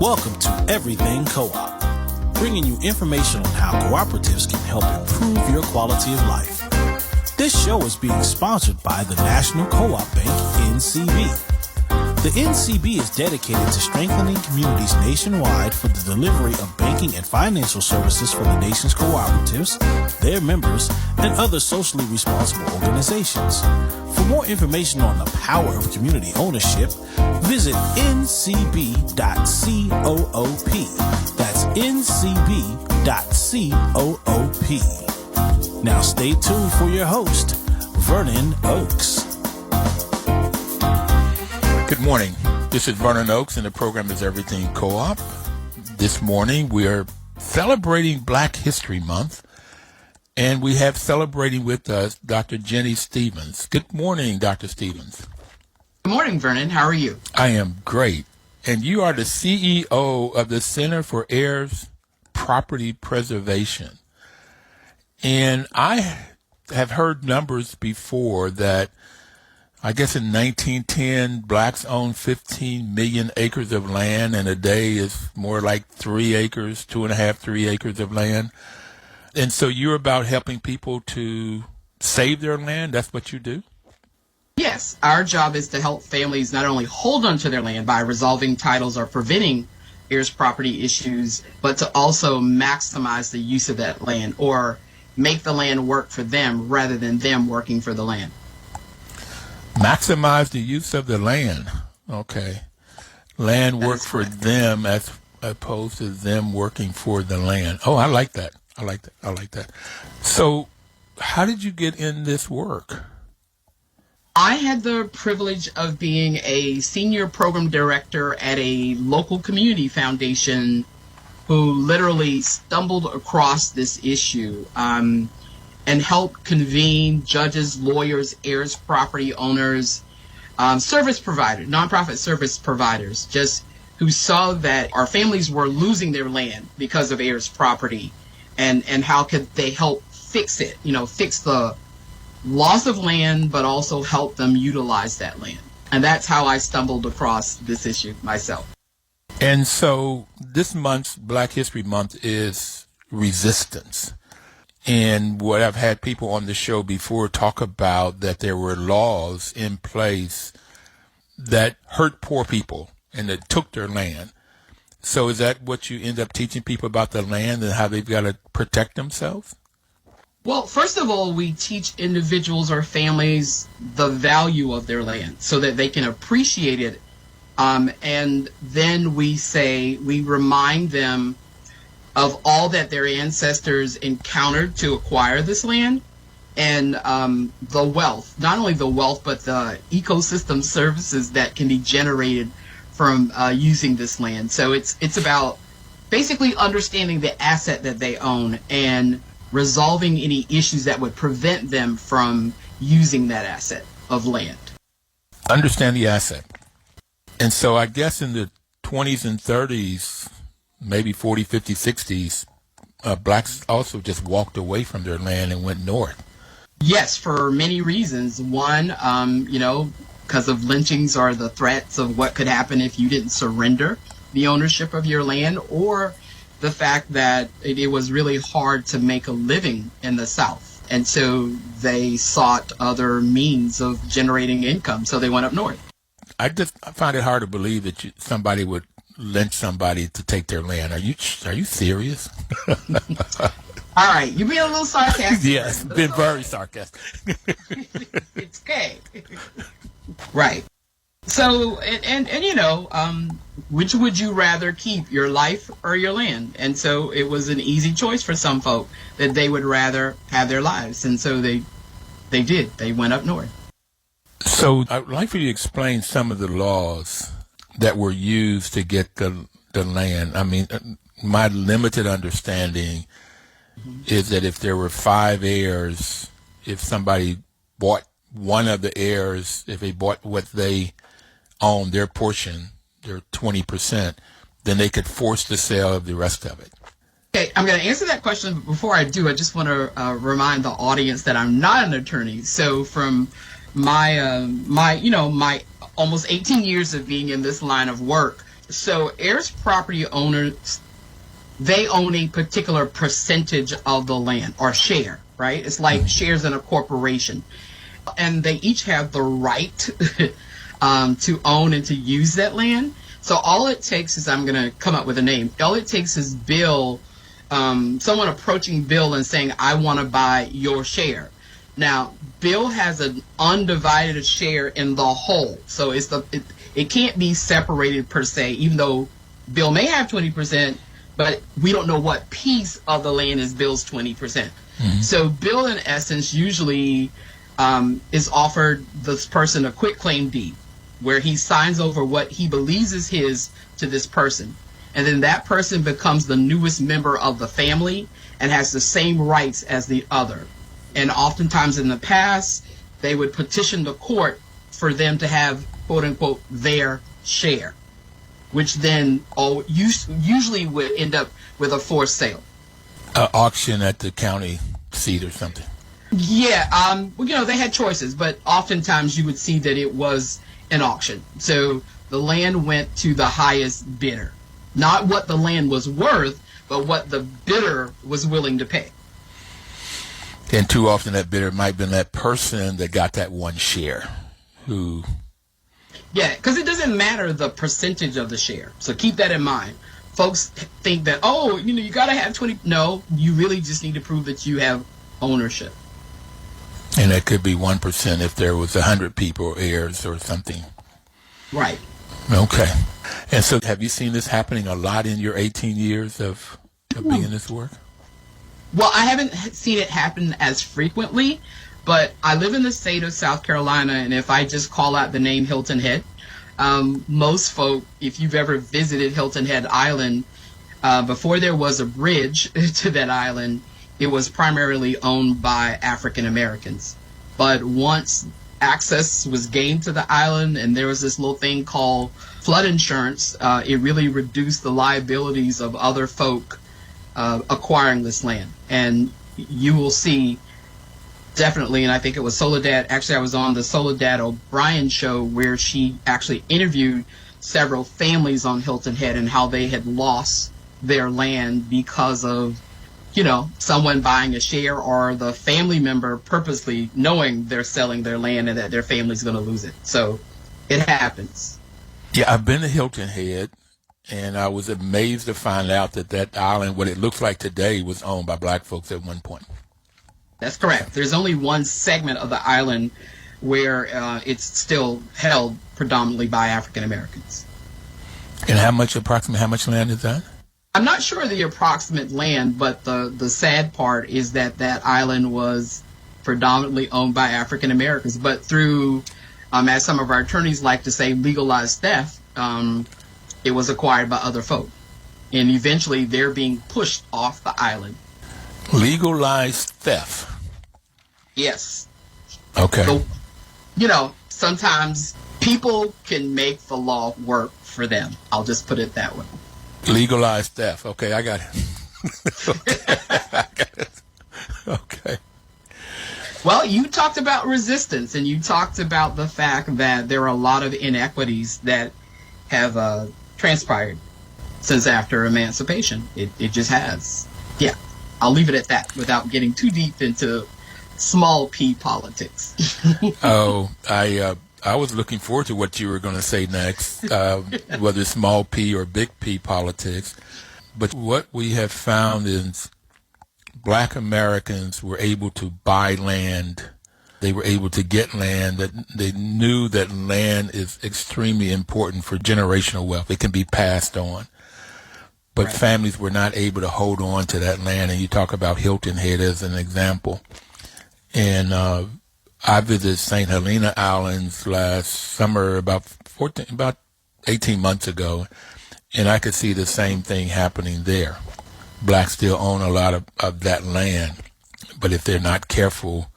Welcome to Everything Co-op, bringing you information on how cooperatives can help improve your quality of life. This show is being sponsored by the National Co-op Bank, NCB. The NCB is dedicated to strengthening communities nationwide for the delivery of banking and financial services for the nation's cooperatives, their members, and other socially responsible organizations. For more information on the power of community ownership, visit ncb.coop. That's ncb.coop. Now stay tuned for your host, Vernon Oakes. Good morning. This is Vernon Oakes, and the program is Everything Co-op. This morning, we are celebrating Black History Month, and we have celebrating with us Dr. Jennie Stevens. Good morning, Dr. Stevens. Good morning, Vernon. How are you? I am great. And you are the CEO of the Center for Heirs Property Preservation. And I have heard numbers before that I guess in 1910, blacks owned 15 million acres of land, and a day is more like 3 acres, 2.5, 3 acres of land. And so you're about helping people to save their land? That's what you do? Yes. Our job is to help families not only hold onto their land by resolving titles or preventing heirs property issues, but to also maximize the use of that land or make the land work for them rather than them working for the land. Maximize the use of the land. Okay. Land work for them as opposed to them working for the land. Oh, I like that. I like that. So how did you get in this work? I had the privilege of being a senior program director at a local community foundation who literally stumbled across this issue. And help convene judges, lawyers, heirs, property owners, service providers, nonprofit service providers, just who saw that our families were losing their land because of heirs property, and how could they help fix it, fix the loss of land, but also help them utilize that land. And that's how I stumbled across this issue myself. And so this month's Black History Month is resistance. And what I've had people on the show before talk about that there were laws in place that hurt poor people and that took their land. So is that what you end up teaching people about the land and how they've got to protect themselves? Well, first of all, we teach individuals or families the value of their land so that they can appreciate it. And then we remind them of all that their ancestors encountered to acquire this land, and the wealth, not only the wealth, but the ecosystem services that can be generated from using this land. So it's about basically understanding the asset that they own and resolving any issues that would prevent them from using that asset of land. Understand the asset. And so I guess in the 20s and 30s, maybe 40, 50, 60s, blacks also just walked away from their land and went north. Yes, for many reasons. One, because of lynchings or the threats of what could happen if you didn't surrender the ownership of your land, or the fact that it was really hard to make a living in the South. And so they sought other means of generating income, so they went up north. I find it hard to believe that somebody would lynch somebody to take their land. Are you serious? All right, you're being a little sarcastic. Yes, been very sarcastic. It's okay. Right. So, which would you rather keep, your life or your land? And so it was an easy choice for some folk that they would rather have their lives. And so they did. They went up north. So I'd like for you to explain some of the laws that were used to get the land. I mean, my limited understanding is that if there were 5 heirs, if somebody bought one of the heirs, if they bought what they owned, their portion, their 20%, then they could force the sale of the rest of it. Okay, I'm going to answer that question, but before I do, I just want to remind the audience that I'm not an attorney. So from my almost 18 years of being in this line of work, So heirs property owners, they own a particular percentage of the land or share, right? It's like shares in a corporation. And they each have the right to own and to use that land. So all it takes is, I'm going to come up with a name. All it takes is Bill, someone approaching Bill and saying, I want to buy your share. Now, Bill has an undivided share in the whole. So it can't be separated per se, even though Bill may have 20%, but we don't know what piece of the land is Bill's 20%. Mm-hmm. So Bill, in essence, usually is offered this person a quitclaim deed, where he signs over what he believes is his to this person. And then that person becomes the newest member of the family and has the same rights as the other. And oftentimes in the past, they would petition the court for them to have, quote unquote, their share, which then usually would end up with a forced sale. Auction at the county seat or something. Yeah, they had choices, but oftentimes you would see that it was an auction. So the land went to the highest bidder. Not what the land was worth, but what the bidder was willing to pay. And too often that bidder might have been that person that got that one share who... Yeah, because it doesn't matter the percentage of the share. So keep that in mind. Folks think that, you got to have 20. No, you really just need to prove that you have ownership. And that could be 1% if there was 100 people or heirs or something. Right. Okay. And so have you seen this happening a lot in your 18 years of being in this work? Well, I haven't seen it happen as frequently, but I live in the state of South Carolina, and if I just call out the name Hilton Head, most folk, if you've ever visited Hilton Head Island, before there was a bridge to that island, it was primarily owned by African Americans. But once access was gained to the island and there was this little thing called flood insurance, it really reduced the liabilities of other folk acquiring this land. And you will see definitely, and I think it was Soledad, actually I was on the Soledad O'Brien show where she actually interviewed several families on Hilton Head and how they had lost their land because of someone buying a share or the family member purposely knowing they're selling their land and that their family's going to lose it. So it happens. Yeah, I've been to Hilton Head, and I was amazed to find out that island, what it looks like today, was owned by black folks at one point. That's correct. There's only one segment of the island where it's still held predominantly by African Americans. And approximately how much land is that? I'm not sure the approximate land, but the sad part is that island was predominantly owned by African Americans. But through, as some of our attorneys like to say, legalized theft, it was acquired by other folk. And eventually they're being pushed off the island. Legalized theft? Yes. Okay. So, sometimes people can make the law work for them. I'll just put it that way. Legalized theft. Okay, I got it. Okay. Well, you talked about resistance, and you talked about the fact that there are a lot of inequities that have transpired since after emancipation. It just has. Yeah, I'll leave it at that without getting too deep into small p politics. I was looking forward to what you were going to say next, whether small p or big P politics. But what we have found is black Americans were able to buy land. They were able to get land. That they knew that land is extremely important for generational wealth. It can be passed on. But right. Families were not able to hold on to that land. And you talk about Hilton Head as an example. And I visited St. Helena Islands last summer, about 18 months ago, and I could see the same thing happening there. Blacks still own a lot of that land, but if they're not careful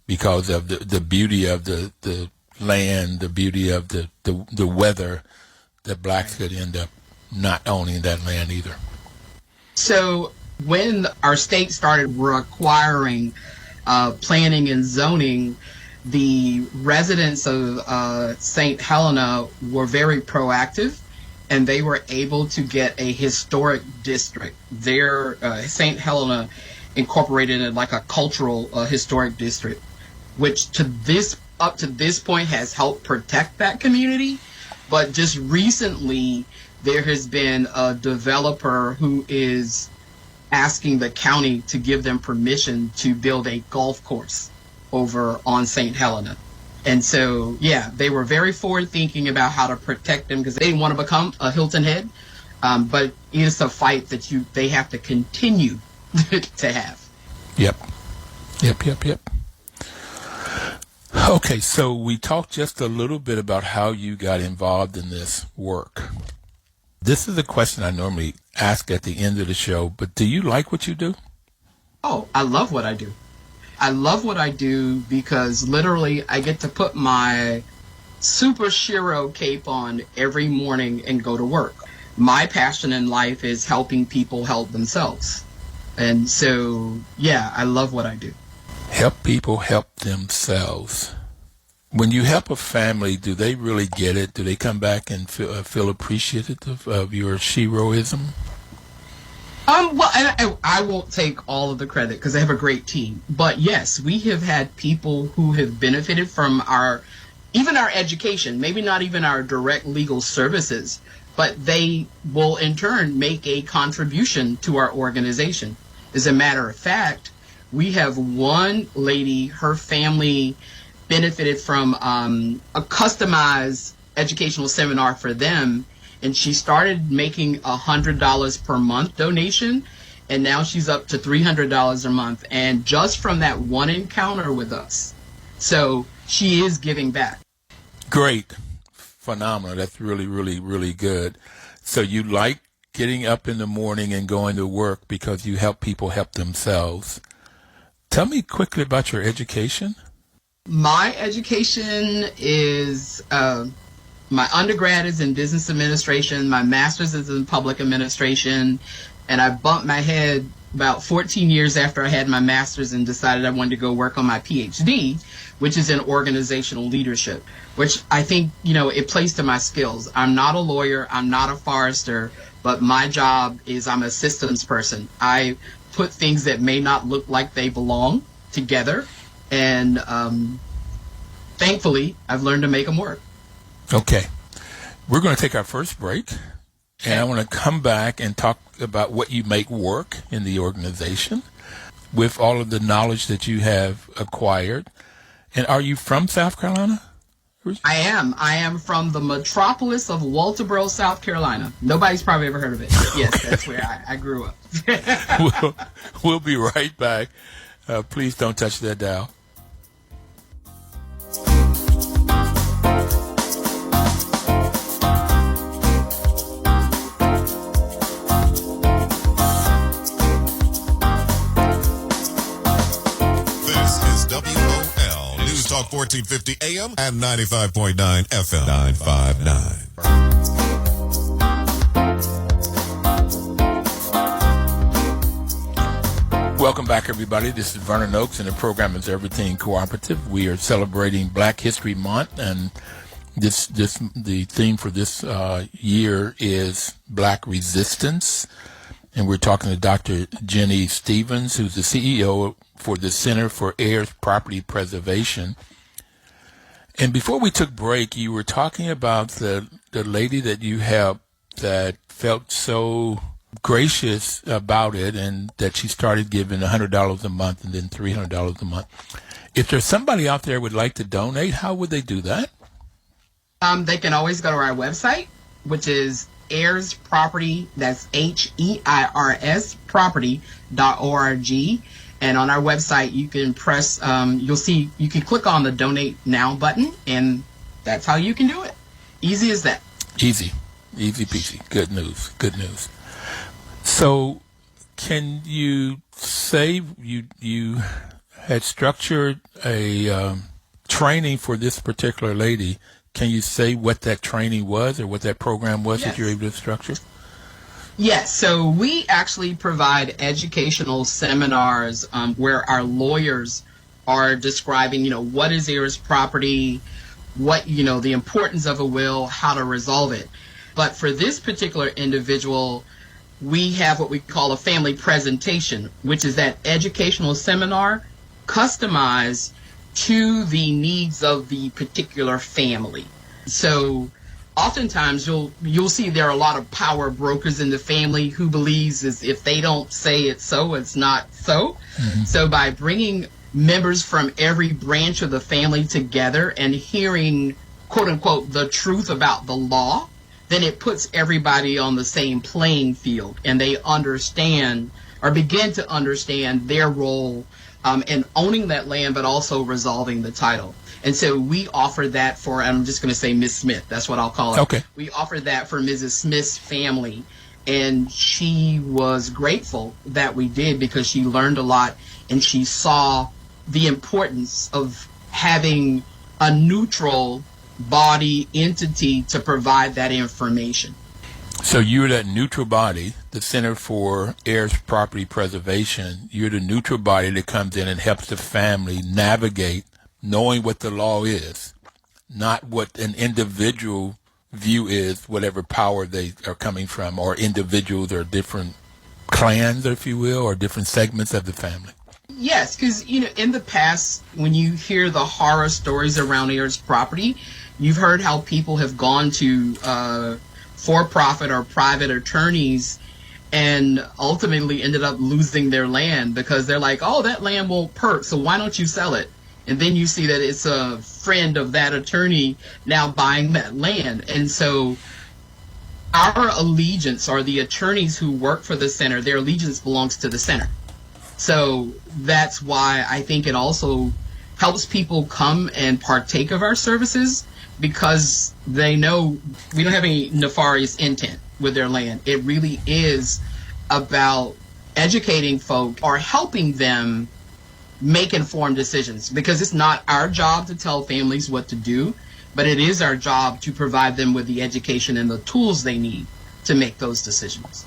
because of the beauty of the land, the beauty of the weather, that blacks could end up not owning that land either. So when our state started requiring planning and zoning, the residents of St. Helena were very proactive, and they were able to get a historic district. Their St. Helena incorporated it like a cultural historic district, which up to this point has helped protect that community. But just recently, there has been a developer who is asking the county to give them permission to build a golf course over on St. Helena. And so, yeah, they were very forward thinking about how to protect them because they didn't want to become a Hilton Head. But it's a fight that they have to continue to have. Yep. Okay, so we talked just a little bit about how you got involved in this work. This is a question I normally ask at the end of the show, but do you like what you do? Oh, I love what I do. I love what I do because literally I get to put my superhero cape on every morning and go to work. My passion in life is helping people help themselves. And so, yeah, I love what I do. Help people help themselves. When you help a family, do they really get it? Do they come back and feel appreciative of your sheroism? Well, and I won't take all of the credit because I have a great team. But yes, we have had people who have benefited from even our education, maybe not even our direct legal services, but they will in turn make a contribution to our organization. As a matter of fact, we have one lady, her family benefited from a customized educational seminar for them, and she started making $100 per month donation, and now she's up to $300 a month, and just from that one encounter with us. So she is giving back. Great. Phenomenal. That's really, really, really good. So you like getting up in the morning and going to work because you help people help themselves. Tell me quickly about your education. My education is, my undergrad is in business administration, my master's is in public administration, and I bumped my head about 14 years after I had my master's and decided I wanted to go work on my Ph.D., which is in organizational leadership, which I think, it plays to my skills. I'm not a lawyer, I'm not a forester, but my job is I'm a systems person. I put things that may not look like they belong together, and thankfully, I've learned to make them work. Okay. We're going to take our first break, and I want to come back and talk about what you make work in the organization with all of the knowledge that you have acquired. And are you from South Carolina? I am from the metropolis of Walterboro, South Carolina. Nobody's probably ever heard of it. Yes, that's where I grew up. We'll be right back. Please don't touch that dial. Talk 1450 AM and 95.9 FM 959. Welcome back, everybody. This is Vernon Oaks, and the program is Everything Cooperative. We are celebrating Black History Month, and the theme for this year is Black Resistance. And we're talking to Dr. Jennie Stevens, who's the CEO for the Center for Heirs Property Preservation. And before we took break, you were talking about the lady that you helped that felt so gracious about it, and that she started giving $100 a month and then $300 a month. If there's somebody out there who would like to donate, how would they do that? They can always go to our website, which is Heirs Property, that's HEIRS property.org. And on our website, you can press, you can click on the Donate Now button, and that's how you can do it. Easy as that. Easy peasy. Good news. So can you say you had structured a training for this particular lady? Can you say what that training was or what that program was that you're able to structure? Yes, so we actually provide educational seminars where our lawyers are describing, what is heirs property, what, the importance of a will, how to resolve it. But for this particular individual, we have what we call a family presentation, which is that educational seminar customized to the needs of the particular family. So oftentimes you'll see there are a lot of power brokers in the family who believes is if they don't say it's so, it's not so. Mm-hmm. So by bringing members from every branch of the family together and hearing, quote unquote, the truth about the law, then it puts everybody on the same playing field, and they understand or begin to understand their role in owning that land, but also resolving the title. And so we offer that for, I'm just going to say Ms. Smith, that's what I'll call it. Okay. We offered that for Mrs. Smith's family, and she was grateful that we did because she learned a lot, and she saw the importance of having a neutral body entity to provide that information. So you're that neutral body, the Center for Heirs Property Preservation. You're the neutral body that comes in and helps the family navigate knowing what the law is, not what an individual view is, whatever power they are coming from, or individuals or different clans, if you will, or different segments of the family. Yes, because in the past, when you hear the horror stories around heirs property, you've heard how people have gone to for-profit or private attorneys and ultimately ended up losing their land because they're like, oh, that land won't perk, so why don't you sell it? And then you see that it's a friend of that attorney now buying that land. And so our allegiance, or the attorneys who work for the center, their allegiance belongs to the center. So that's why I think it also helps people come and partake of our services, because they know we don't have any nefarious intent with their land. It really is about educating folk or helping them make informed decisions, because it's not our job to tell families what to do, but it is our job to provide them with the education and the tools they need to make those decisions.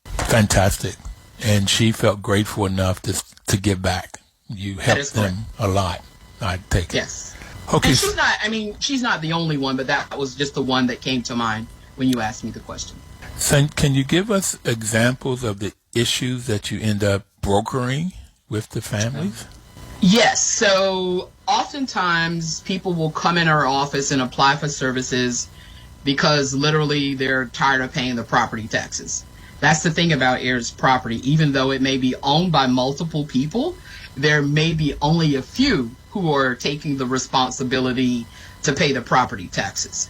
Fantastic. And she felt grateful enough to give back. You helped them a lot, I take it. Yes. Okay. And she's not the only one, but that was just the one that came to mind when you asked me the question. So can you give us examples of the issues that you end up brokering with the families? Yes. So oftentimes people will come in our office and apply for services because literally they're tired of paying the property taxes. That's the thing about heirs property. Even though it may be owned by multiple people, there may be only a few who are taking the responsibility to pay the property taxes.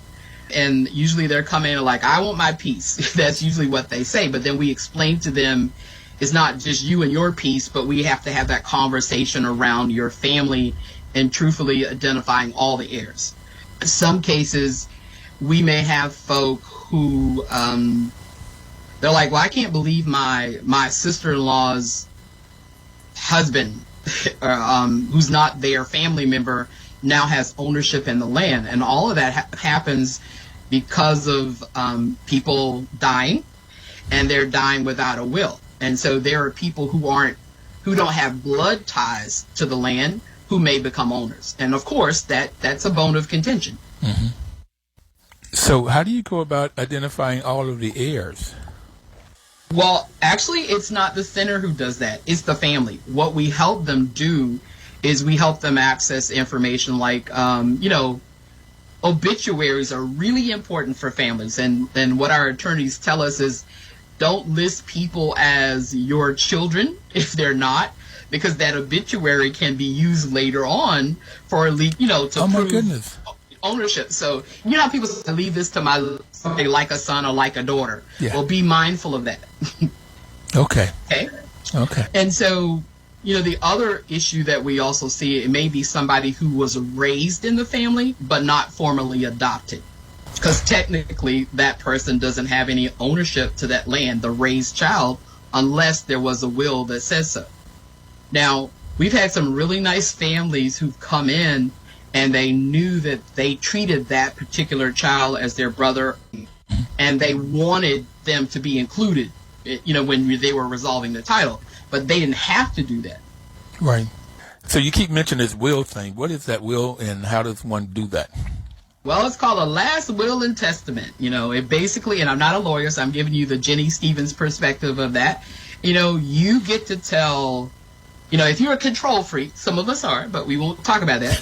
And usually they're coming in like, I want my piece. That's usually what they say. But then we explain to them, it's not just you and your piece, but we have to have that conversation around your family and truthfully identifying all the heirs. In some cases, we may have folk who, they're like, well, I can't believe my sister-in-law's husband, who's not their family member, now has ownership in the land. And all of that happens because of people dying, and they're dying without a will. And so there are people who don't have blood ties to the land who may become owners. And of course, that's a bone of contention. Mm-hmm. So how do you go about identifying all of the heirs? Well, actually, it's not the center who does that. It's the family. What we help them do is we help them access information like, obituaries are really important for families. And what our attorneys tell us is, don't list people as your children if they're not, because that obituary can be used later on for to prove ownership. So people say, leave this to somebody like a son or like a daughter. Yeah. Well, be mindful of that. Okay. Okay. And so, the other issue that we also see, it may be somebody who was raised in the family but not formally adopted. Because technically, that person doesn't have any ownership to that land, the raised child, unless there was a will that says so. Now, we've had some really nice families who've come in and they knew that they treated that particular child as their brother, and they wanted them to be included, when they were resolving the title. But they didn't have to do that. Right. So you keep mentioning this will thing. What is that will, and how does one do that? Well, it's called a last will and testament. It basically, and I'm not a lawyer, so I'm giving you the Jennie Stevens perspective of that. You get to tell, if you're a control freak, some of us are, but we won't talk about that.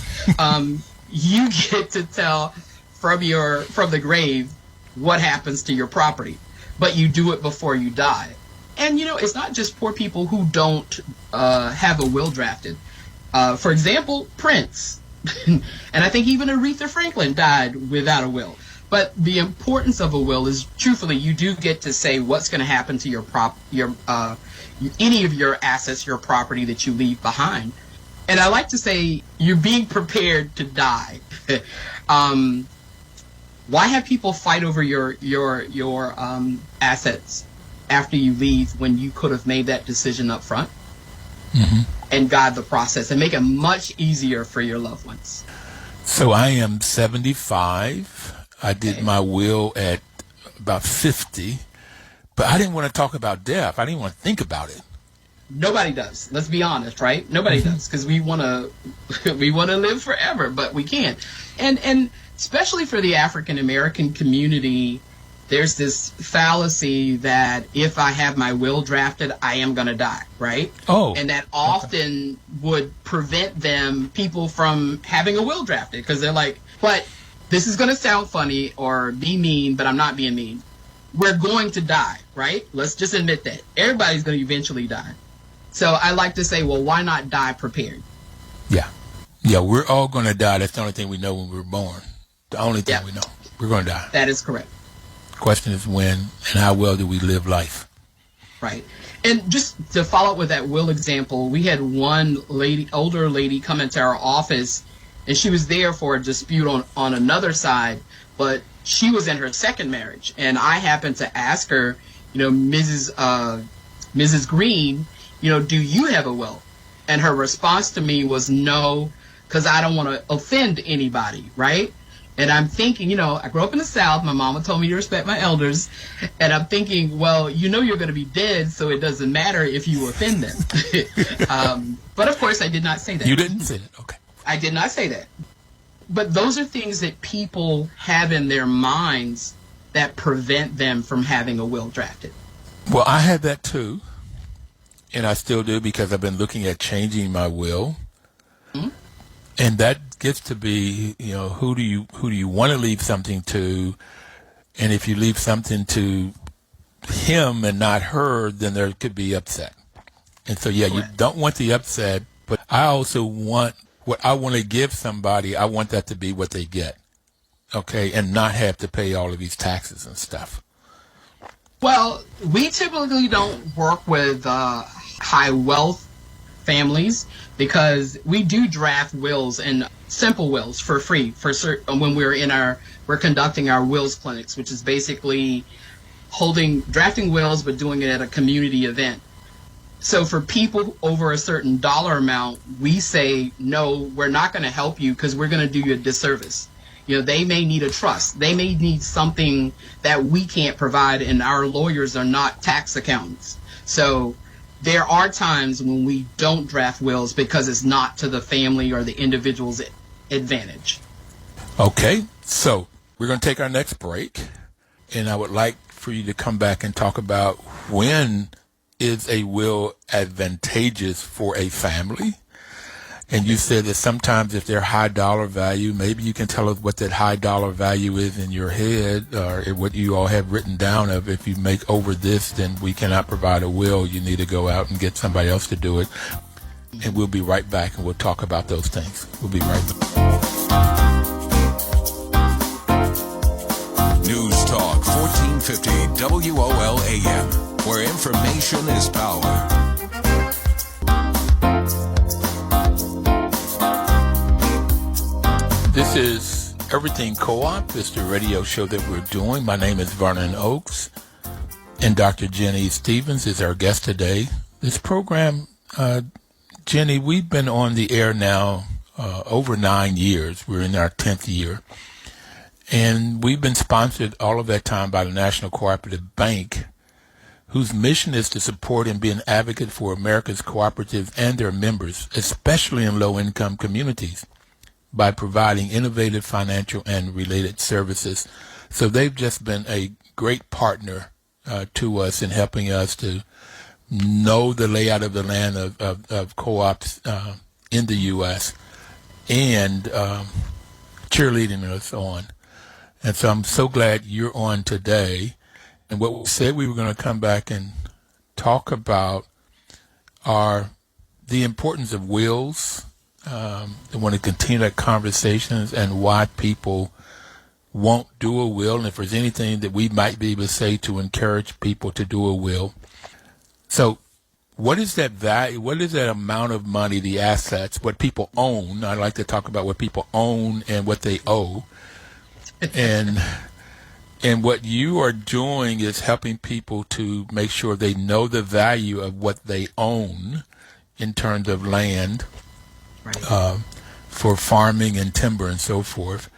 You get to tell from the grave what happens to your property, but you do it before you die. And, it's not just poor people who don't have a will drafted. For example, Prince. And I think even Aretha Franklin died without a will. But the importance of a will is, truthfully, you do get to say what's going to happen to any of your assets, your property that you leave behind. And I like to say you're being prepared to die. Why have people fight over your assets after you leave when you could have made that decision up front? Mm-hmm. And guide the process and make it much easier for your loved ones. So I am 75. I did my will at about 50, but I didn't want to talk about death. I didn't want to think about it. Nobody does. Let's be honest, right? Nobody does, because we want to live forever, but we can't. And especially for the African American community, there's this fallacy that if I have my will drafted, I am going to die, right? Oh. And that often would prevent people from having a will drafted, because they're like, but this is going to sound funny or be mean, but I'm not being mean. We're going to die, right? Let's just admit that. Everybody's going to eventually die. So I like to say, well, why not die prepared? Yeah. Yeah, we're all going to die. That's the only thing we know when we're born. The only thing we know. We're going to die. That is correct. Question is when and how well do we live life? Right. And just to follow up with that will example, we had one older lady come into our office, and she was there for a dispute on another side, but she was in her second marriage. And I happened to ask her, Mrs. Green, do you have a will? And her response to me was no, because I don't want to offend anybody, right? And I'm thinking, I grew up in the South. My mama told me to respect my elders. And I'm thinking, well, you're going to be dead, so it doesn't matter if you offend them. But of course, I did not say that. You didn't say that, okay. I did not say that. But those are things that people have in their minds that prevent them from having a will drafted. Well, I had that too. And I still do, because I've been looking at changing my will. Mm-hmm. And that gets to be, who do you want to leave something to? And if you leave something to him and not her, then there could be upset. And so, yeah, you don't want the upset, but I also want what I want to give somebody, I want that to be what they get, okay, and not have to pay all of these taxes and stuff. Well, we typically don't work with high wealth families, because we do draft wills and simple wills for free when we're conducting our wills clinics, which is basically drafting wills but doing it at a community event. So for people over a certain dollar amount, we say, no, we're not going to help you because we're going to do you a disservice. They may need a trust. They may need something that we can't provide, and our lawyers are not tax accountants. So there are times when we don't draft wills because it's not to the family or the individual's advantage. Okay, so we're going to take our next break, and I would like for you to come back and talk about when is a will advantageous for a family. And you said that sometimes if they're high dollar value, maybe you can tell us what that high dollar value is in your head, or what you all have written down of, if you make over this, then we cannot provide a will. You need to go out and get somebody else to do it. And we'll be right back, and we'll talk about those things. We'll be right back. News Talk 1450 WOL-AM, where information is power. This is Everything Co-op. It's the radio show that we're doing. My name is Vernon Oakes, and Dr. Jennie Stevens is our guest today. This program, Jennie, we've been on the air now over 9 years. We're in our 10th year. And we've been sponsored all of that time by the National Cooperative Bank, whose mission is to support and be an advocate for America's cooperatives and their members, especially in low-income communities. by providing innovative financial and related services. So they've just been a great partner to us in helping us to know the layout of the land of co-ops in the U.S. and cheerleading us on. And so I'm so glad you're on today. And what we said we were going to come back and talk about are the importance of wills. I want to continue that conversations and why people won't do a will, and if there's anything that we might be able to say to encourage people to do a will. So what is that value? What is that amount of money, the assets, what people own? I like to talk about what people own and what they owe. And what you are doing is helping people to make sure they know the value of what they own in terms of land, Right. For farming and timber and so forth.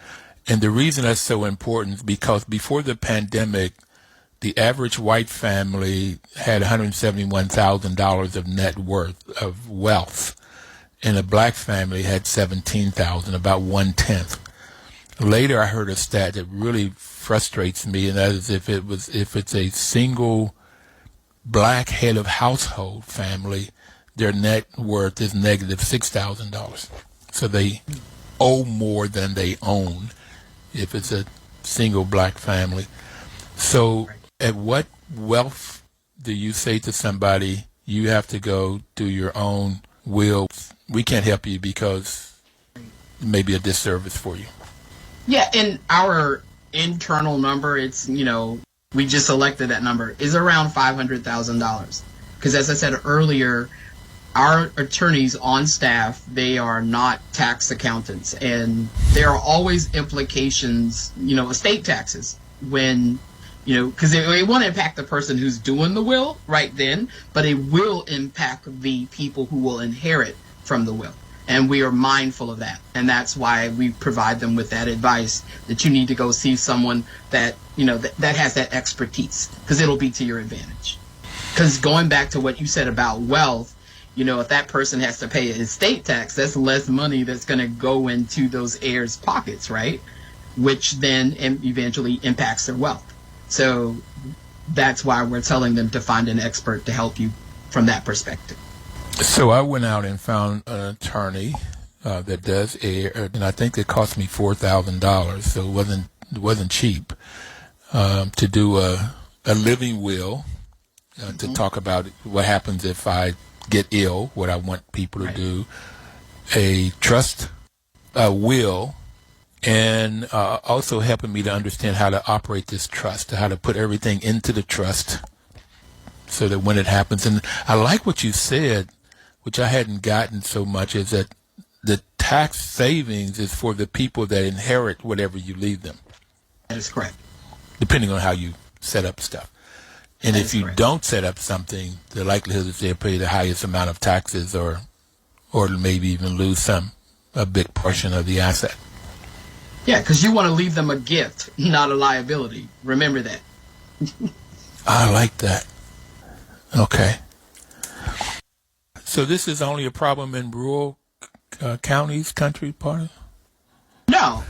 And the reason that's so important is because before the pandemic, the average white family had $171,000 of net worth, of wealth, and a black family had $17,000, about 1/10. Later, I heard a stat that really frustrates me, and that is if it's a single black head of household family, their net worth is negative $6,000. So they owe more than they own if it's a single black family. So at what wealth do you say to somebody, you have to go do your own will? We can't help you because it may be a disservice for you. Yeah, and our internal number, it's, we just selected that number, is around $500,000. Because as I said earlier, our attorneys on staff, they are not tax accountants. And there are always implications, estate taxes, when, because it won't impact the person who's doing the will right then, but it will impact the people who will inherit from the will. And we are mindful of that. And that's why we provide them with that advice that you need to go see someone that, that has that expertise, because it'll be to your advantage. Because going back to what you said about wealth, if that person has to pay an estate tax, that's less money that's going to go into those heirs' pockets, right? Which then eventually impacts their wealth. So that's why we're telling them to find an expert to help you from that perspective. So I went out and found an attorney that does heir, and I think it cost me $4,000, so it wasn't cheap to do a living will, to talk about what happens if I get ill, what I want people to do, a trust, a will, and also helping me to understand how to operate this trust, how to put everything into the trust so that when it happens. And I like what you said, which I hadn't gotten so much, is that the tax savings is for the people that inherit whatever you leave them. That is correct. Depending on how you set up stuff. And if you don't set up something, the likelihood is they'll pay the highest amount of taxes or maybe even lose a big portion of the asset. Yeah, because you want to leave them a gift, not a liability. Remember that. I like that. Okay. So this is only a problem in rural counties, country part of? No.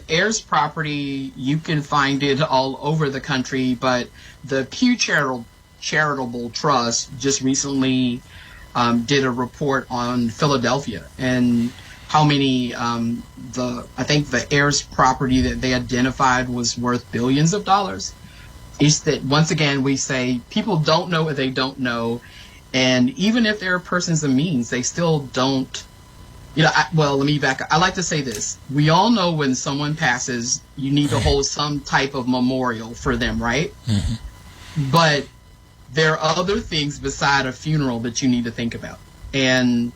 Heirs Property, you can find it all over the country, but the Pew Charitable Trust just recently did a report on Philadelphia and how many, I think the heirs property that they identified was worth billions of dollars. Is that, once again, we say people don't know what they don't know. And even if there are persons of means, they still don't, let me back up. I like to say this. We all know when someone passes, you need to hold some type of memorial for them, right? Mm-hmm. But there are other things beside a funeral that you need to think about. And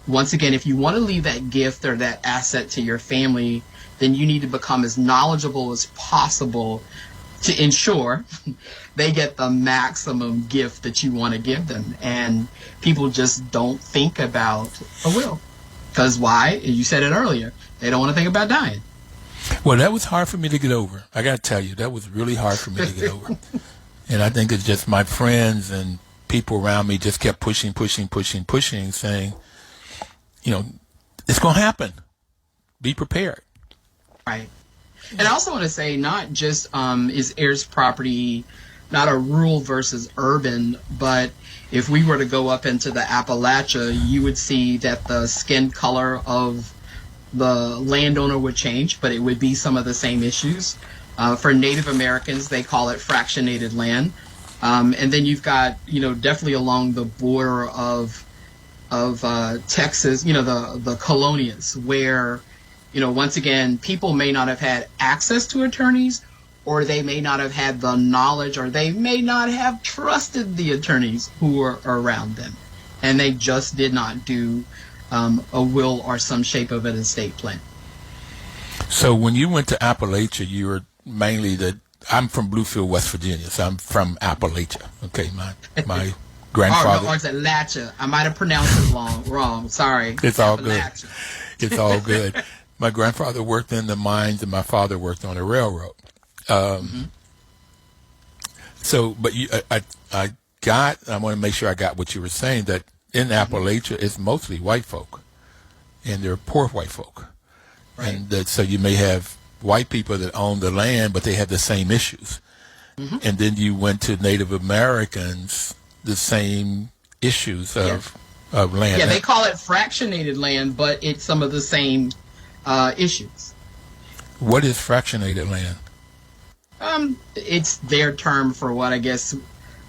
once again, if you want to leave that gift or that asset to your family, then you need to become as knowledgeable as possible to ensure they get the maximum gift that you want to give them. And people just don't think about a will. Because why? You said it earlier. They don't want to think about dying. Well, that was hard for me to get over. I got to tell you, that was really hard for me to get over. And I think it's just my friends and people around me just kept pushing, saying, it's going to happen. be prepared. Right. And I also want to say, not just is heirs property not a rural versus urban, but if we were to go up into the Appalachia, you would see that the skin color of the landowner would change, but it would be some of the same issues. For Native Americans, they call it fractionated land. And then you've got, definitely along the border of Texas, the colonias, where, once again, people may not have had access to attorneys, or they may not have had the knowledge, or they may not have trusted the attorneys who were around them. And they just did not do a will or some shape of an estate plan. So when you went to Appalachia, you were mainly I'm from Bluefield, West Virginia, so I'm from Appalachia. Okay, my grandfather. Or is it Latcha? I might have pronounced it wrong. Sorry. It's all good. It's all good. My grandfather worked in the mines, and my father worked on a railroad. So, but I want to make sure I got what you were saying, that in Appalachia, it's mostly white folk, and they're poor white folk. Right. And so you may have white people that own the land, but they have the same issues. And then you went to Native Americans, the same issues of land. Yeah, they call it fractionated land, but it's some of the same issues. What is fractionated land? It's their term for what I guess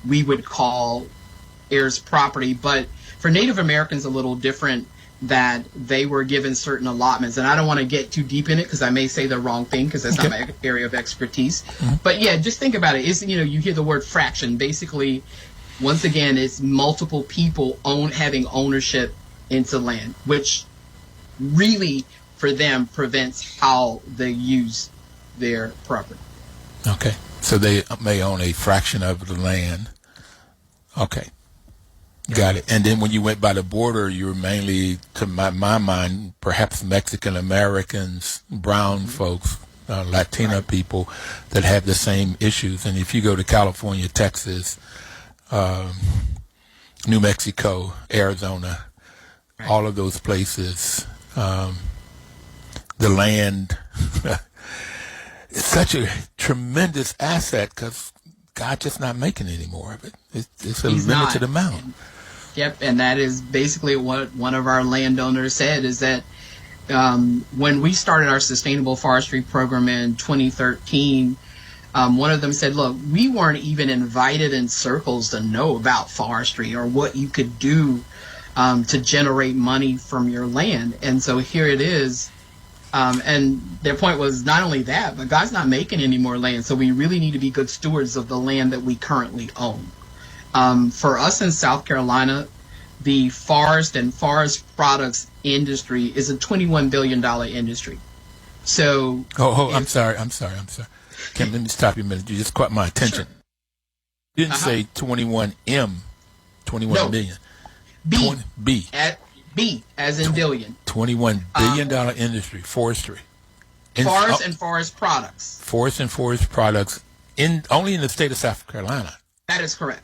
we would call heirs property, but for Native Americans a little different, that they were given certain allotments. And I don't want to get too deep in it because I may say the wrong thing, because that's not my area of expertise. But yeah, just think about it. You hear the word fraction. Basically, once again, it's multiple people having ownership into land, which really for them prevents how they use their property. Okay. So they may own a fraction of the land. Okay. Got it. And then when you went by the border, you were mainly, to my mind, perhaps Mexican Americans, brown folks, Latina people that have the same issues. And if you go to California, Texas, New Mexico, Arizona, all of those places, the land is such a tremendous asset because God's just not making any more of it. It's a limited amount. Yep, and that is basically what one of our landowners said, is that when we started our sustainable forestry program in 2013, one of them said, look, we weren't even invited in circles to know about forestry or what you could do to generate money from your land. And so here it is. And their point was not only that, but God's not making any more land, so we really need to be good stewards of the land that we currently own. For us in South Carolina, the forest and forest products industry is a $21 billion industry. So, I'm sorry. Kim, let me stop you a minute. You just caught my attention. Sure. You didn't say 21 million. B. B as in billion. $21 billion industry, forestry. Forest and forest products. Forest and forest products only in the state of South Carolina. That is correct.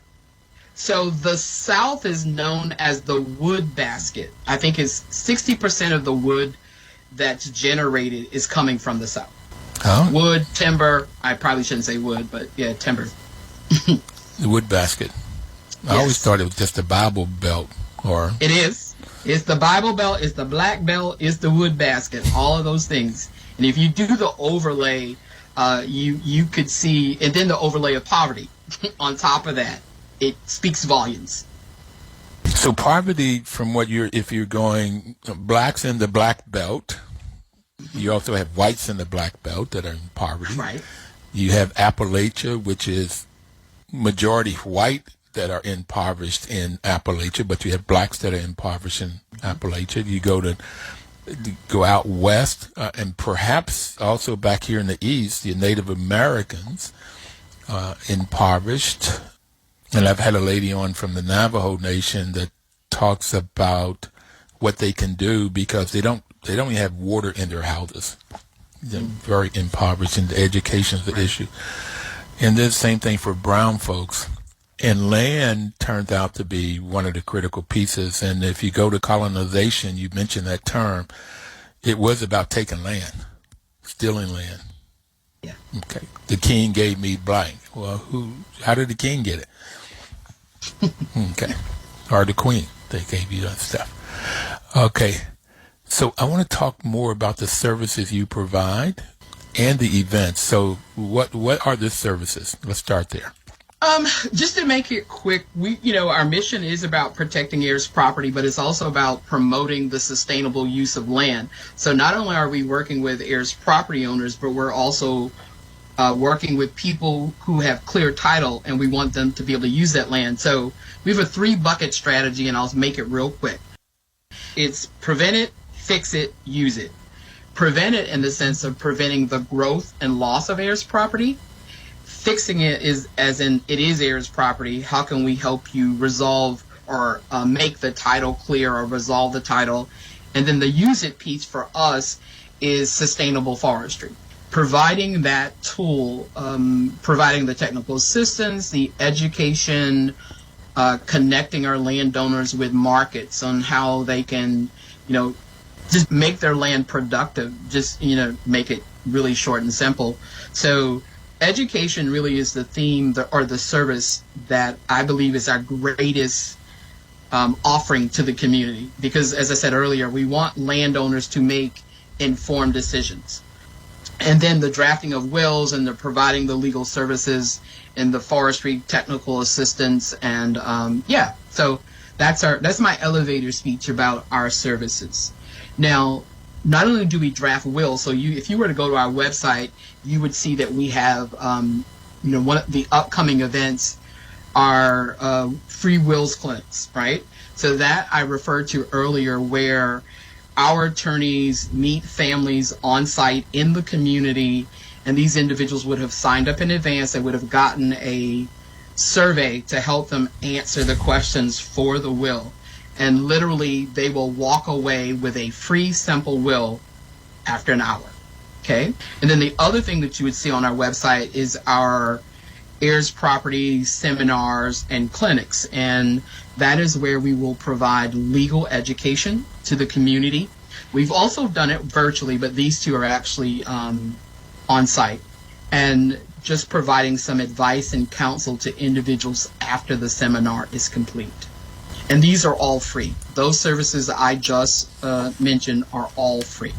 So the South is known as the wood basket. I think it's 60% of the wood that's generated is coming from the South. Oh. Wood, timber. I probably shouldn't say wood, but yeah, timber. The wood basket. I always thought it was just the Bible Belt. It is. It's the Bible Belt, it's the Black Belt, it's the wood basket, all of those things. And if you do the overlay, you could see, and then the overlay of poverty on top of that, it speaks volumes. So poverty, from what if you're going, blacks in the Black Belt, you also have whites in the Black Belt that are in poverty. Right. You have Appalachia, which is majority white that are impoverished in Appalachia, but you have blacks that are impoverished in Appalachia. You go out west, and perhaps also back here in the east, your Native Americans impoverished. And I've had a lady on from the Navajo Nation that talks about what they can do because they don't even have water in their houses. They're very impoverished, and the education is the issue. And then same thing for brown folks. And land turns out to be one of the critical pieces. And if you go to colonization, you mentioned that term, It was about taking land, stealing land. Yeah. Okay. The king gave me blank. Well, how did the king get it? Okay. Or the queen. They gave you that stuff. Okay. So I want to talk more about the services you provide and the events. So what are the services? Let's start there. Just to make it quick, our mission is about protecting heirs property, but it's also about promoting the sustainable use of land. So not only are we working with heirs property owners, but we're also working with people who have clear title, and we want them to be able to use that land. So we have a 3-bucket strategy, and I'll make it real quick. It's prevent it, fix it, use it. Prevent it in the sense of preventing the growth and loss of heirs property. Fixing it is as in it is heirs property. How can we help you resolve or make the title clear or resolve the title? And then the use it piece for us is sustainable forestry. Providing that tool, providing the technical assistance, the education, connecting our landowners with markets on how they can, just make their land productive, just, make it really short and simple. So education really is the theme or the service that I believe is our greatest offering to the community. Because as I said earlier, we want landowners to make informed decisions. And then the drafting of wills and the providing the legal services and the forestry technical assistance. And so that's my elevator speech about our services. Now, not only do we draft wills, so if you were to go to our website, you would see that we have, one of the upcoming events are free wills clinics, right? So that I referred to earlier, where our attorneys meet families on site in the community, and these individuals would have signed up in advance. They would have gotten a survey to help them answer the questions for the will. And literally, they will walk away with a free, simple will after an hour. Okay? And then the other thing that you would see on our website is our heirs property seminars and clinics. And that is where we will provide legal education to the community. We've also done it virtually, but these two are actually on site. And just providing some advice and counsel to individuals after the seminar is complete. And these are all free. Those services I just mentioned are all free.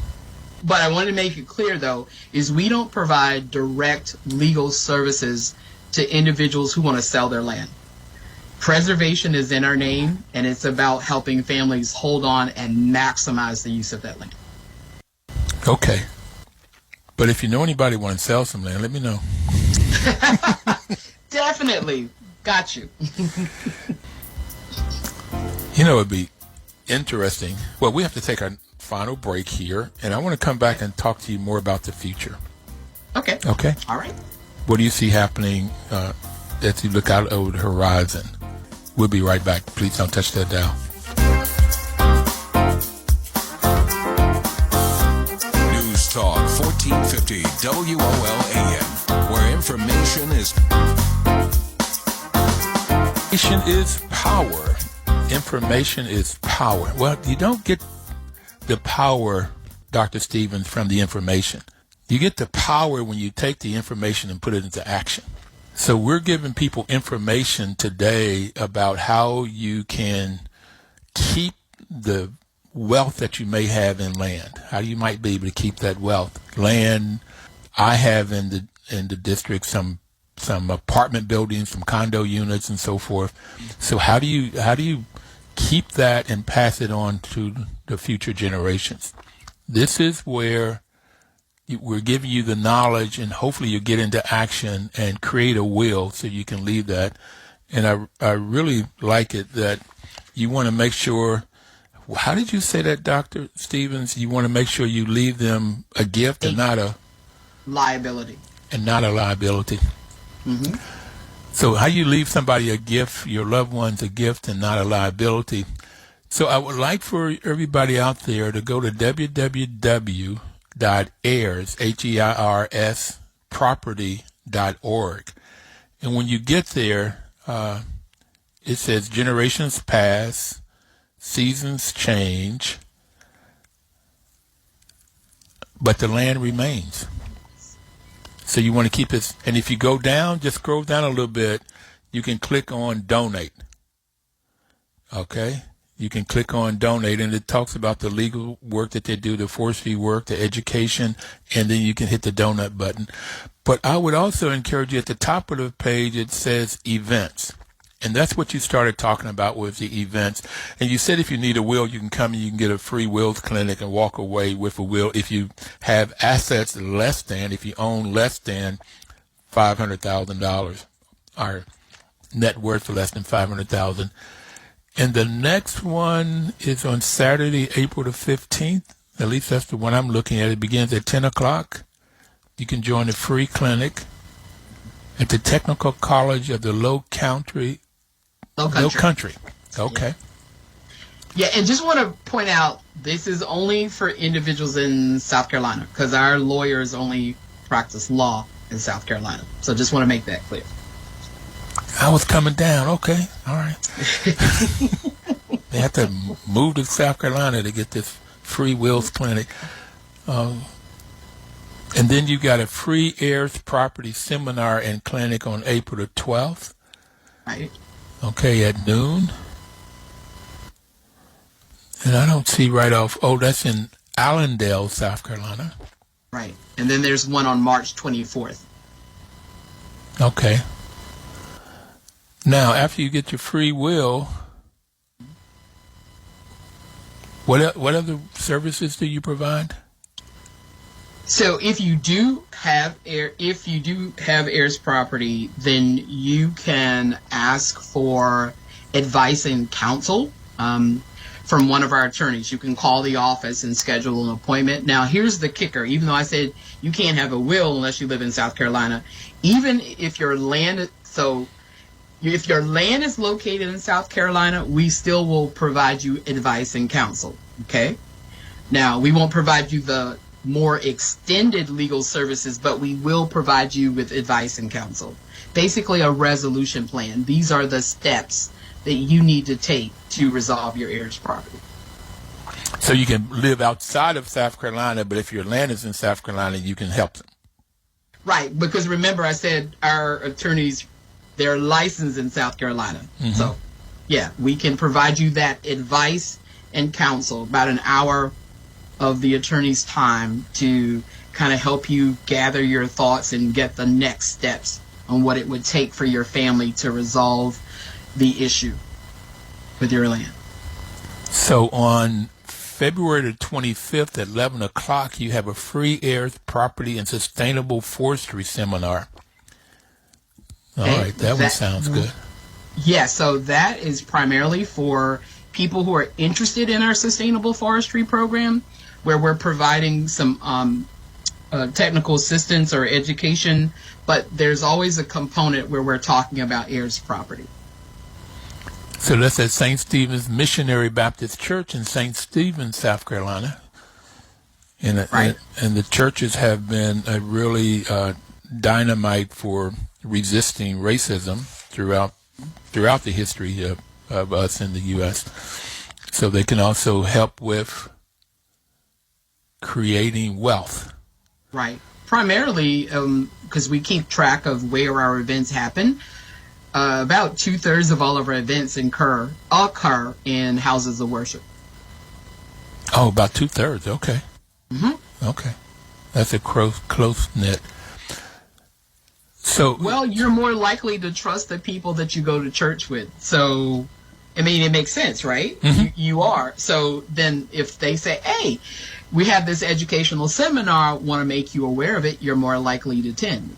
But I want to make it clear, though, is we don't provide direct legal services to individuals who want to sell their land. Preservation is in our name, and it's about helping families hold on and maximize the use of that land. Okay. But if you know anybody want to sell some land, let me know. Definitely. Got you. It'd be interesting. Well, we have to take our final break here, and I want to come back and talk to you more about the future. Okay. Okay? All right. What do you see happening as you look out over the horizon? We'll be right back. Please don't touch that dial. News Talk 1450 WOL AM, where information is power. Information is power. Well, you don't get the power, Dr. Stevens, from the information. You get the power when you take the information and put it into action. So we're giving people information today about how you can keep the wealth that you may have in land, how you might be able to keep that wealth. Land, I have in the district some apartment buildings, some condo units, and so forth. So how do you keep that and pass it on to the future generations? This is where we're giving you the knowledge, and hopefully you get into action and create a will so you can leave that. And I really like it that you want to make sure, how did you say that, Dr. Stevens? You want to make sure you leave them a gift and not a liability. And not a liability. Mm-hmm. So how you leave somebody a gift, your loved ones a gift and not a liability. So I would like for everybody out there to go to www.heirs, Heirs, property.org. And when you get there, it says generations pass, seasons change, but the land remains. So you want to keep it. And if you go down, just scroll down a little bit, you can click on donate. Okay? You can click on donate, and it talks about the legal work that they do, the forestry work, the education, and then you can hit the donut button. But I would also encourage you, at the top of the page, it says events. And that's what you started talking about with the events. And you said if you need a will, you can come and you can get a free wills clinic and walk away with a will if you have assets less than, if you own less than $500,000, or net worth less than $500,000. And the next one is on Saturday, April the 15th. At least that's the one I'm looking at. It begins at 10 o'clock. You can join the free clinic at the Technical College of the Low Country. Okay. Yeah, and just want to point out, this is only for individuals in South Carolina, because our lawyers only practice law in South Carolina. So just want to make that clear. I was coming down. Okay. All right. They have to move to South Carolina to get this free wills clinic. And then you got a free heirs property seminar and clinic on April the 12th. Right. Okay, at noon. And I don't see right off. Oh, that's in Allendale, South Carolina. Right. And then there's one on March 24th. Okay. Now, after you get your free will, what other services do you provide? So if you do have heirs property, then you can ask for advice and counsel from one of our attorneys. You can call the office and schedule an appointment. Now, here's the kicker. Even though I said you can't have a will unless you live in South Carolina, even if your land, if your land is located in South Carolina, we still will provide you advice and counsel. Okay? Now, we won't provide you the more extended legal services, but we will provide you with advice and counsel. Basically, a resolution plan. These are the steps that you need to take to resolve your heirs property. So you can live outside of South Carolina, but if your land is in South Carolina, you can help them. Right, because remember I said our attorneys, they're licensed in South Carolina. Mm-hmm. So, yeah, we can provide you that advice and counsel, about an hour of the attorney's time to kind of help you gather your thoughts and get the next steps on what it would take for your family to resolve the issue with your land. So on February the 25th at 11 o'clock, you have a free heirs property and sustainable forestry seminar. All right, that one sounds good. Yeah, so that is primarily for people who are interested in our sustainable forestry program, where we're providing some technical assistance or education, but there's always a component where we're talking about heirs property. So that's at St. Stephen's Missionary Baptist Church in St. Stephen's, South Carolina. And, right. and the churches have been a really dynamite for resisting racism throughout the history of us in the U.S. So they can also help with creating wealth. Right. Primarily because we keep track of where our events happen. About 2/3 of all of our events occur in houses of worship. Oh, about 2/3. Okay. Mm-hmm. Okay. That's a close knit. So, well, you're more likely to trust the people that you go to church with. So, I mean, it makes sense, right? Mm-hmm. You are. So then if they say, hey, we have this educational seminar, want to make you aware of it, you're more likely to attend.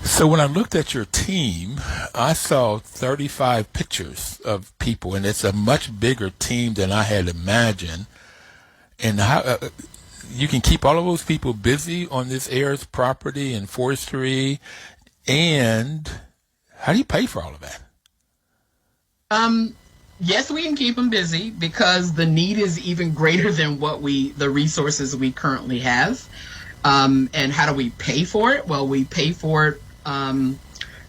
So when I looked at your team, I saw 35 pictures of people, and it's a much bigger team than I had imagined. And how you can keep all of those people busy on this heirs property and forestry, and how do you pay for all of that? Yes, we can keep them busy because the need is even greater than the resources we currently have. And how do we pay for it? Well, we pay for it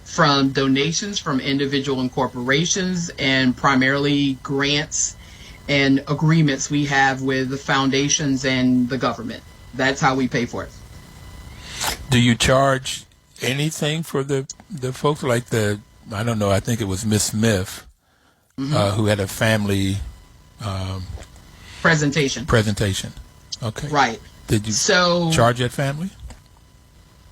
from donations from individual and corporations, and primarily grants and agreements we have with the foundations and the government. That's how we pay for it. Do you charge anything for the folks like I don't know, I think it was Miss Smith, who had a family presentation. Okay. Right. Did you charge that family?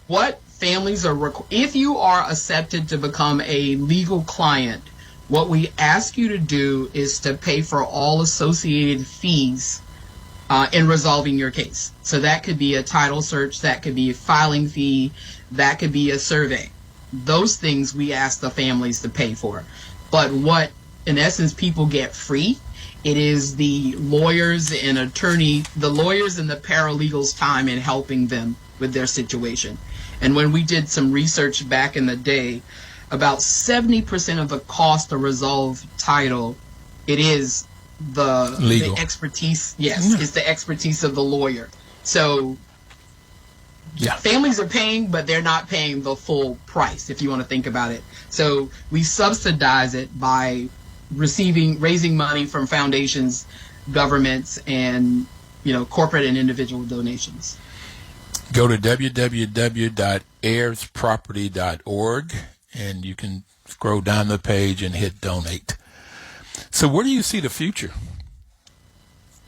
What families are if you are accepted to become a legal client, what we ask you to do is to pay for all associated fees in resolving your case. So that could be a title search, that could be a filing fee, that could be a survey. Those things we ask the families to pay for. But what, in essence, people get free, it is the lawyers and the paralegals' time in helping them with their situation. And when we did some research back in the day, about 70% of the cost to resolve title, it is the expertise. Yes, it's the expertise of the lawyer. So families are paying, but they're not paying the full price, if you want to think about it. So we subsidize it by raising money from foundations, governments, and corporate and individual donations. Go to www.heirsproperty.org and you can scroll down the page and hit donate. So where do you see the future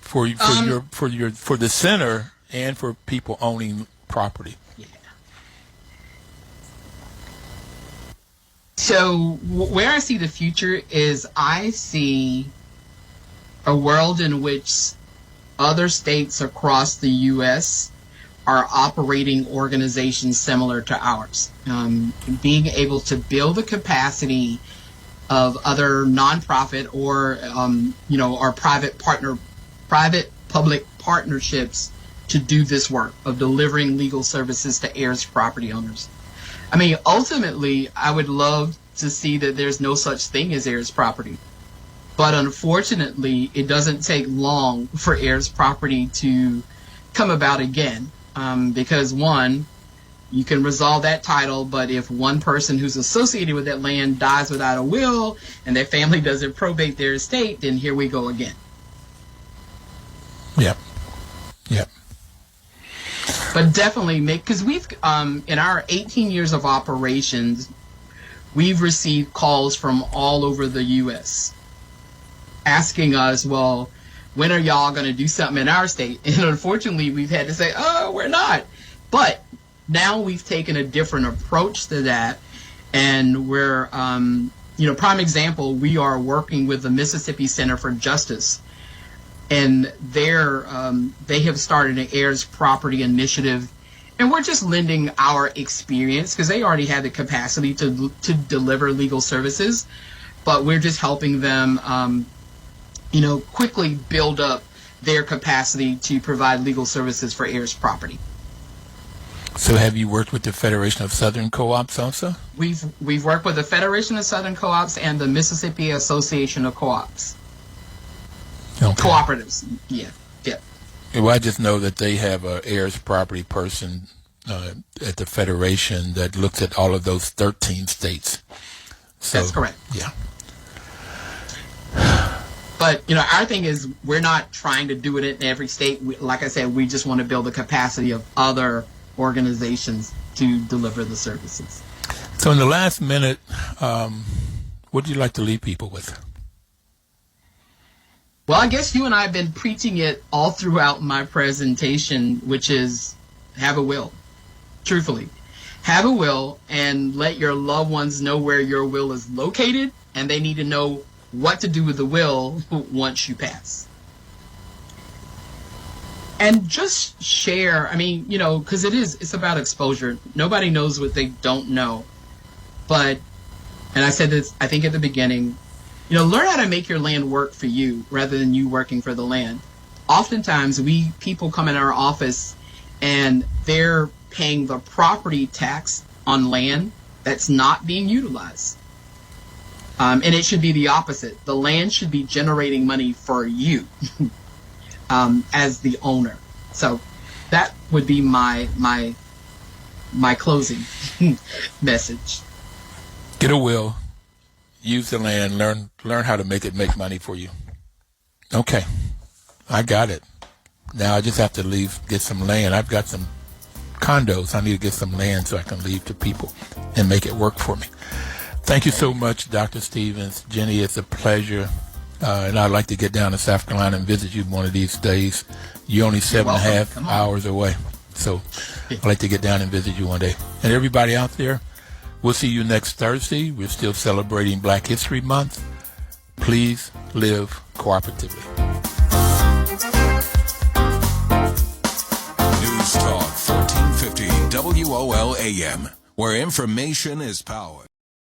for the center and for people owning property? Yeah. So where I see the future is I see a world in which other states across the U.S. are operating organizations similar to ours. Being able to build the capacity of other nonprofit or our private-public partnerships to do this work of delivering legal services to heirs property owners. I mean, ultimately, I would love to see that there's no such thing as heirs property. But unfortunately, it doesn't take long for heirs property to come about again. Because one, you can resolve that title, but if one person who's associated with that land dies without a will and their family doesn't probate their estate, then here we go again. Yep. But definitely because we've, in our 18 years of operations, we've received calls from all over the U.S. asking us, well, when are y'all going to do something in our state? And unfortunately, we've had to say, oh, we're not. But now we've taken a different approach to that. And we're, prime example, we are working with the Mississippi Center for Justice. And they have started an heirs property initiative. And we're just lending our experience because they already have the capacity to deliver legal services. But we're just helping them quickly build up their capacity to provide legal services for heirs property. So have you worked with the Federation of Southern Co-ops also? We've worked with the Federation of Southern Co-ops and the Mississippi Association of Co-ops. Okay. Cooperatives, yeah. Well, I just know that they have a heirs property person at the Federation that looks at all of those 13 states. So, that's correct. Yeah. But, our thing is we're not trying to do it in every state. Like I said, we just want to build the capacity of other organizations to deliver the services. So in the last minute, what would you like to leave people with? Well, I guess you and I have been preaching it all throughout my presentation, which is have a will. Truthfully. Have a will and let your loved ones know where your will is located, and they need to know what to do with the will once you pass. And just share, because it's about exposure. Nobody knows what they don't know. But, and I said this, I think at the beginning, learn how to make your land work for you rather than you working for the land. Oftentimes, people come in our office and they're paying the property tax on land that's not being utilized. And it should be the opposite. The land should be generating money for you as the owner. So that would be my closing message. Get a will, use the land, learn how to make it make money for you. Okay, I got it. Now I just have to get some land. I've got some condos. I need to get some land so I can leave to people and make it work for me. Thank you so much, Dr. Stevens. Jennie, it's a pleasure. And I'd like to get down to South Carolina and visit you one of these days. You're only 7.5 hours away. So I'd like to get down and visit you one day. And everybody out there, we'll see you next Thursday. We're still celebrating Black History Month. Please live cooperatively. News Talk 1450 WOL AM, where information is power.